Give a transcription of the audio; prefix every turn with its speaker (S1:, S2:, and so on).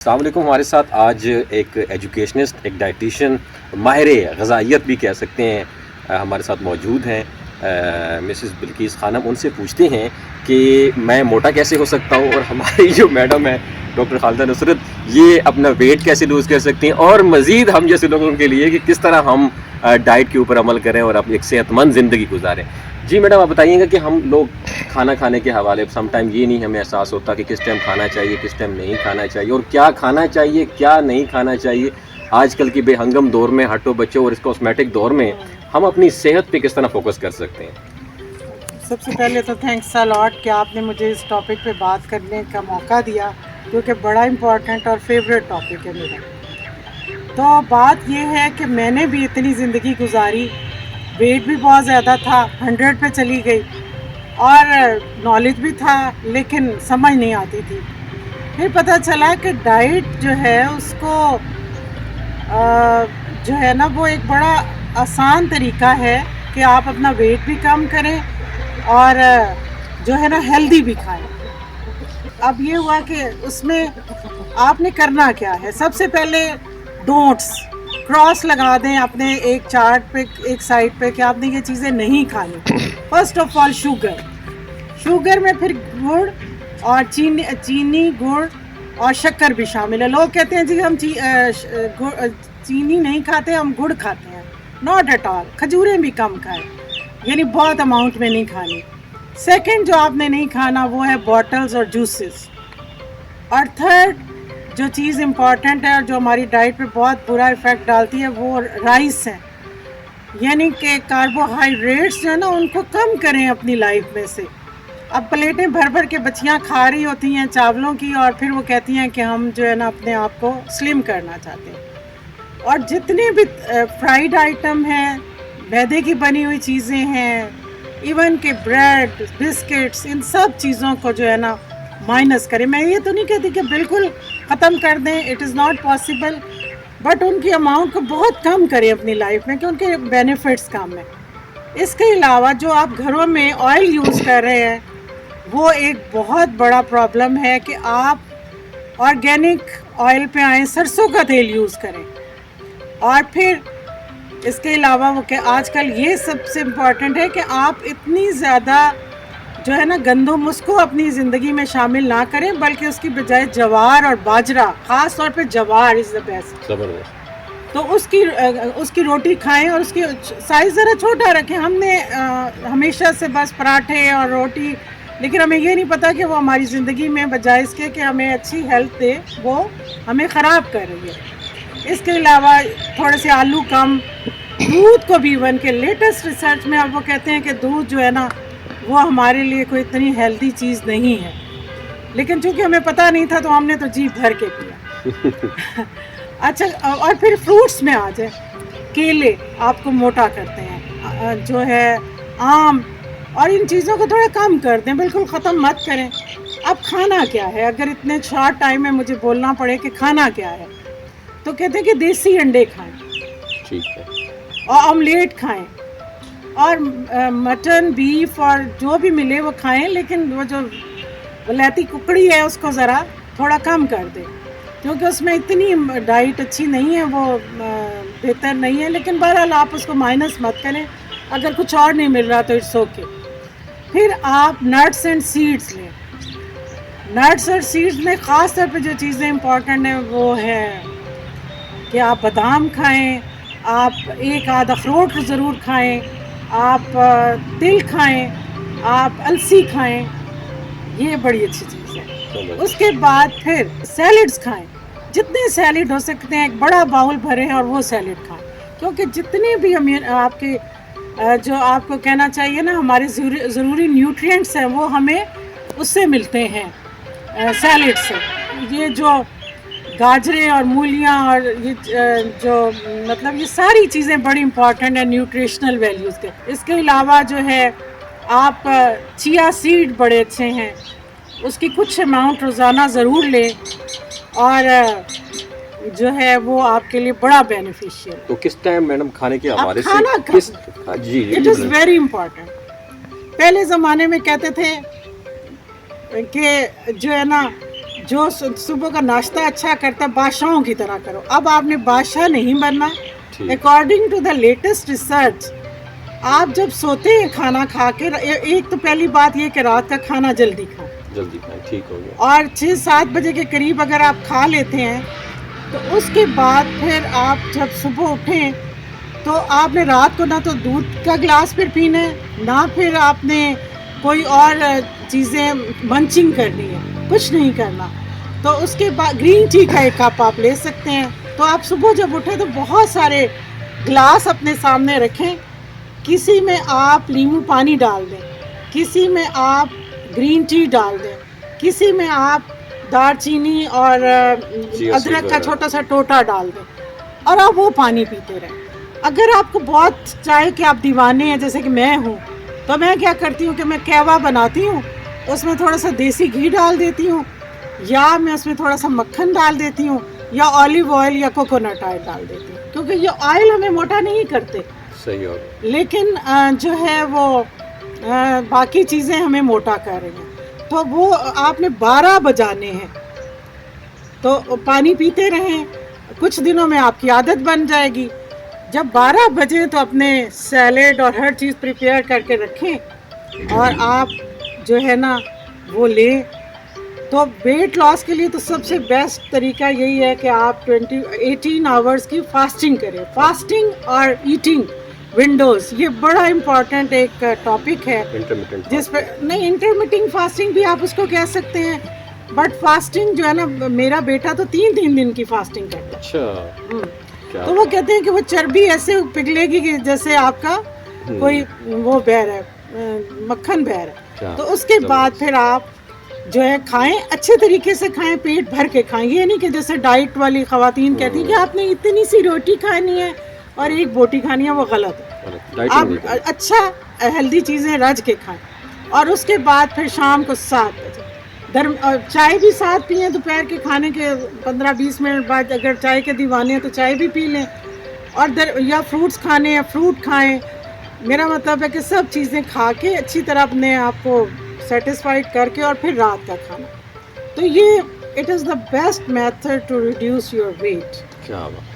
S1: अस्सलाम वालेकुम। हमारे साथ आज एक एजुकेशनिस्ट, एक डाइटिशियन, माहिर ग़िज़ाइयत भी कह सकते हैं, हमारे साथ मौजूद हैं मिसेस बिल्किस खानम। उनसे पूछते हैं कि मैं मोटा कैसे हो सकता हूँ, और हमारी जो मैडम है डॉक्टर खालिदा नुसरत, ये अपना वेट कैसे लूज़ कर सकती हैं, और मज़ीद हम जैसे लोगों के लिए कि किस तरह हम डाइट के ऊपर अमल करें और अपनी एक सेहतमंद ज़िंदगी गुजारें। जी मैडम, आप बताइएगा कि हम लोग खाना खाने के हवाले सम टाइम ये नहीं हमें एहसास होता कि किस टाइम खाना चाहिए, किस टाइम नहीं खाना चाहिए, और क्या खाना चाहिए क्या नहीं खाना चाहिए। आजकल की बेहंगम दौर में, हटो बच्चों और इस कॉस्मेटिक दौर में, हम अपनी सेहत पे किस तरह फोकस कर सकते हैं।
S2: सबसे पहले तो थैंक्स अ लॉट कि आपने मुझे इस टॉपिक पे बात करने का मौका दिया, क्योंकि बड़ा इम्पोर्टेंट और फेवरेट टॉपिक है मेरा। तो बात ये है कि मैंने भी इतनी ज़िंदगी गुजारी, वेट भी बहुत ज़्यादा था, 100 पे चली गई, और नॉलेज भी था लेकिन समझ नहीं आती थी। फिर पता चला कि डाइट जो है उसको जो है ना, वो एक बड़ा आसान तरीका है कि आप अपना वेट भी कम करें और जो है ना हेल्दी भी खाएं। अब ये हुआ कि उसमें आपने करना क्या है। सबसे पहले डोंट्स क्रॉस लगा दें अपने एक चार्ट पे, एक साइड पे, कि आपने ये चीज़ें नहीं खानी। फर्स्ट ऑफ ऑल शुगर में फिर गुड़ और चीनी गुड़ और शक्कर भी शामिल है। लोग कहते हैं जी हम चीनी नहीं खाते, हम गुड़ खाते हैं। Not at all. खजूरें भी कम खाएं, यानी बहुत अमाउंट में नहीं खानी। सेकंड जो आपने नहीं खाना वो है बॉटल्स और जूसेस। और थर्ड जो चीज़ इम्पॉर्टेंट है और जो हमारी डाइट पे बहुत बुरा इफ़ेक्ट डालती है वो राइस है, यानी कि कार्बोहाइड्रेट्स जो है ना उनको कम करें अपनी लाइफ में से। अब प्लेटें भर भर के बच्चियाँ खा रही होती हैं चावलों की, और फिर वो कहती हैं कि हम जो है ना अपने आप को स्लिम करना चाहते हैं। और जितने भी फ्राइड आइटम हैं, मैदे की बनी हुई चीज़ें हैं, इवन के ब्रेड, बिस्किट्स, इन सब चीज़ों को जो है ना माइनस करें। मैं ये तो नहीं कहती कि बिल्कुल ख़त्म कर दें, it is not possible, but उनकी अमाउंट को बहुत कम करें अपनी लाइफ में, क्योंकि उनके बेनिफिट्स कम हैं। इसके अलावा जो आप घरों में ऑयल यूज़ कर रहे हैं वो एक बहुत बड़ा प्रॉब्लम है कि आप ऑर्गेनिक ऑयल पे आएँ, सरसों का तेल यूज़ करें। और फिर इसके अलावा वो कि आजकल ये सबसे इम्पॉर्टेंट है कि आप इतनी ज़्यादा जो है ना गंदम उसको अपनी ज़िंदगी में शामिल ना करें, बल्कि उसकी बजाय जवार और बाजरा, ख़ास तौर पे जवार इज़ द बेस्ट।
S1: ज़बरदस्त।
S2: तो उसकी रोटी खाएं और उसकी साइज़ ज़रा छोटा रखें। हमने हमेशा से बस पराठे और रोटी, लेकिन हमें ये नहीं पता कि वो हमारी ज़िंदगी में बजाय इसके कि हमें अच्छी हेल्थ दे, वो हमें ख़राब कर रही है। इसके अलावा थोड़े से आलू कम, दूध को भी, इवन के लेटेस्ट रिसर्च में अब वो कहते हैं कि दूध जो है ना वो हमारे लिए कोई इतनी हेल्दी चीज़ नहीं है, लेकिन चूँकि हमें पता नहीं था तो हमने तो जी भर के पिया। अच्छा, और फिर फ्रूट्स में आ जाए, केले आपको मोटा करते हैं, जो है आम, और इन चीज़ों को थोड़ा कम कर दें, बिल्कुल ख़त्म मत करें। अब खाना क्या है, अगर इतने शॉर्ट टाइम में मुझे बोलना पड़े कि खाना क्या है, तो कहते हैं कि देसी अंडे खाएं,
S1: ठीक है,
S2: और ऑमलेट खाएं, और मटन, बीफ और जो भी मिले वो खाएं, लेकिन वो जो वलैती कुकड़ी है उसको ज़रा थोड़ा कम कर दें, क्योंकि उसमें इतनी डाइट अच्छी नहीं है, वो बेहतर नहीं है। लेकिन बहरहाल आप उसको माइनस मत करें, अगर कुछ और नहीं मिल रहा तो इट्स ओके। फिर आप नट्स एंड सीड्स लें। नट्स और सीड्स में ख़ास तौर पे जो चीज़ें इंपॉर्टेंट हैं वो है कि आप बादाम खाएं, आप एक आध अखरोट ज़रूर खाएं, आप तिल खाएं, आप अलसी खाएं, ये बड़ी अच्छी चीज़ है। उसके बाद फिर सैलड्स खाएं, जितने सैलड हो सकते हैं एक बड़ा बाउल भरें और वो सैलड खाएं, क्योंकि जितने भी आपके जो आपको कहना चाहिए ना हमारे ज़रूरी न्यूट्रिएंट्स हैं वो हमें उससे मिलते हैं, सैलड से। ये जो गाजरें और मूलियाँ और ये जो मतलब ये सारी चीज़ें बड़ी इम्पॉर्टेंट है न्यूट्रिशनल वैल्यूज़ के। इसके अलावा जो है आप चिया सीड बड़े अच्छे हैं, उसकी कुछ अमाउंट रोज़ाना ज़रूर लें, और जो है वो आपके लिए बड़ा बेनिफिशियल।
S1: तो किस टाइम मैडम खाने के हवाले से
S2: खाना
S1: किस जी
S2: इट इज़ वेरी इम्पॉर्टेंट। पहले ज़माने में कहते थे कि जो है ना जो सुबह का नाश्ता अच्छा करता है बादशाहों की तरह करो। अब आपने बादशाह नहीं बनना।
S1: ठीक।
S2: According to the latest research, आप जब सोते हैं खाना खा के, एक तो पहली बात ये कि रात का खाना जल्दी खाएं,
S1: जल्दी खाएं, ठीक हो गया।
S2: और 6-7 बजे के करीब अगर आप खा लेते हैं तो उसके बाद फिर आप जब सुबह उठें तो आपने रात को ना तो दूध का गिलास फिर पीना है, ना फिर आपने कोई और चीज़ें मंचिंग करनी है, कुछ नहीं करना। तो उसके बाद ग्रीन टी का एक कप आप ले सकते हैं। तो आप सुबह जब उठे तो बहुत सारे गिलास अपने सामने रखें, किसी में आप नींबू पानी डाल दें, किसी में आप ग्रीन टी डाल दें, किसी में आप दालचीनी और अदरक का छोटा सा टोटा डाल दें, और आप वो पानी पीते रहें। अगर आपको बहुत चाहे कि आप दीवाने हैं जैसे कि मैं हूँ, तो मैं क्या करती हूँ कि मैं कहवा बनाती हूँ, उसमें थोड़ा सा देसी घी डाल देती हूँ, या मैं उसमें थोड़ा सा मक्खन डाल देती हूँ, या ऑलिव ऑयल या कोकोनट ऑयल डाल देती हूँ, क्योंकि ये ऑयल हमें मोटा नहीं करते।
S1: सही हो गया।
S2: लेकिन जो है वो बाकी चीज़ें हमें मोटा कर रही हैं। तो वो आपने 12 बजाने हैं, तो पानी पीते रहें, कुछ दिनों में आपकी आदत बन जाएगी। जब 12 बजे तो अपने सैलेड और हर चीज़ प्रिपेयर करके रखें, और आप जो है ना वो लें। तो वेट लॉस के लिए तो सबसे बेस्ट तरीका यही है कि आप 18 आवर्स की फास्टिंग करें। फास्टिंग और ईटिंग विंडोज़, ये बड़ा इम्पॉर्टेंट एक टॉपिक है,
S1: इंटरमिटेंट
S2: जिस पर नहीं, इंटरमिटिंग फास्टिंग भी आप उसको कह सकते हैं, बट फास्टिंग जो है ना, मेरा बेटा तो 3-3 दिन की फास्टिंग करता है।
S1: अच्छा, क्या
S2: तो वो कहते हैं कि वो चर्बी ऐसे पिघलेगी कि जैसे आपका कोई वो बह रहा है, मक्खन बह रहा है।
S1: क्या
S2: तो उसके बाद फिर आप जो है खाएं, अच्छे तरीके से खाएं, पेट भर के खाएं। ये नहीं कि जैसे डाइट वाली खवातीन कहती हैं कि आपने इतनी सी रोटी खानी है और एक बोटी खानी है, वो गलत है।
S1: डाइटिंग नहीं
S2: आप अच्छा हेल्दी चीज़ें रज के खाएं, और उसके बाद फिर शाम को 7 बजे चाय भी साथ पिए। दोपहर के खाने के 15-20 मिनट बाद अगर चाय के दीवाने हैं तो चाय भी पी लें, और या फ्रूट्स खाने हैं फ्रूट खाएं। मेरा मतलब है कि सब चीज़ें खा के अच्छी तरह अपने आप को सेटिस्फाइड करके, और फिर रात का खाना। तो ये it is the best method to reduce your weight.
S1: क्या बात।